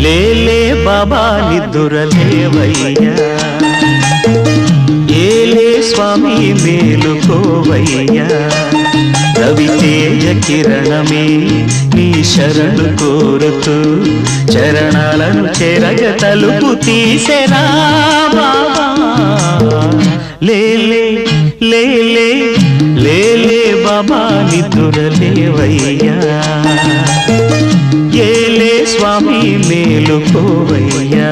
లేలే బాబా నిద్దురలేవయ్యా, ఏలే స్వామి మేలుకోవయ్యా, రవితేజ కిరణమే నీ శరణు కోరుతూ చరణాలను చెరగ తలుపు తీసెరా బాబా. లేలే లేలే లేలే బాబా నిద్దురలేవయ్యా, ఏలే స్వామి మేలుకోవయ్యా.